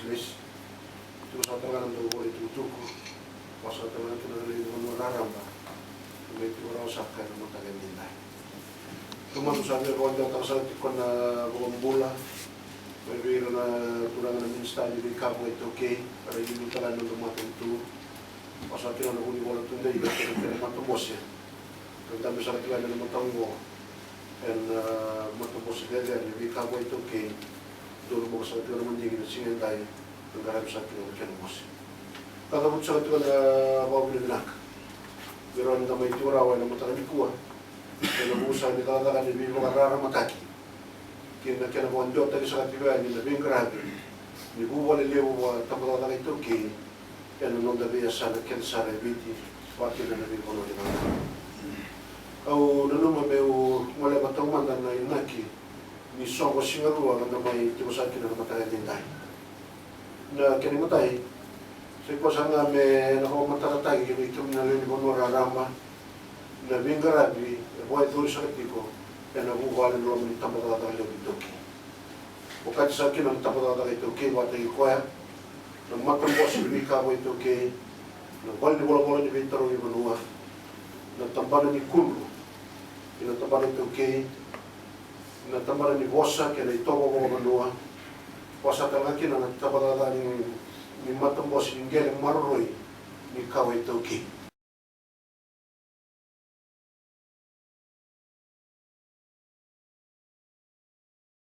English. Itu sa tangan do boli tutuku. Pasa tangan kina rin mo naramba. May tura sa kaya mo tagendinay. Tuman sabi ko daw ta sa tikon na bumbula. May biro na tulangan ng instadi di kapo ito okay. Para yung talan ng matutu. Pasa kina na uni wala tunday ko kaya matubos yan. Ang dami sa katilan ng matango. And matubos sa gaya di kapo ito okay. Doon mo sa katilan ng mandigin at singenday. Ang garap sa katilan ng kinumos. Kakabot sa katilan na mawabilinak. Pero ang damay turawa na matangamikuha. Kaya nabusan ni tatakan ni Bibo Carrara Mataki. Kaya nabuhan doon tayo sa katilan ni Nabing Grabe. Ni Buwa Liliw tapatatan ito kaya kaya nung dabi sana kaya sa rebiti. Pati na Nabing Kono ni Nabing. Au nanuma meu wala batang mandan na inaki ni songo singarua na may tibusan kina matay din dai. Na kini matay sa kosa nga me na ko mataratagi kini tum na lini bono rarama na bingarabi boy to sa tipo na buwala no mo tamatata le bitoki. O kati sa kina tamatata ito ke wata ikoya na matang boss ni ka mo ito ke na bal ni bola ni bintaro ni banua na tambalan ni kulu. Ina tambalan ito ke na tambalan ni bossa ke na ito mo banua. Bossa talaga kina na tamatata ni matang boss ni geleng marroy ni kawai ito ke.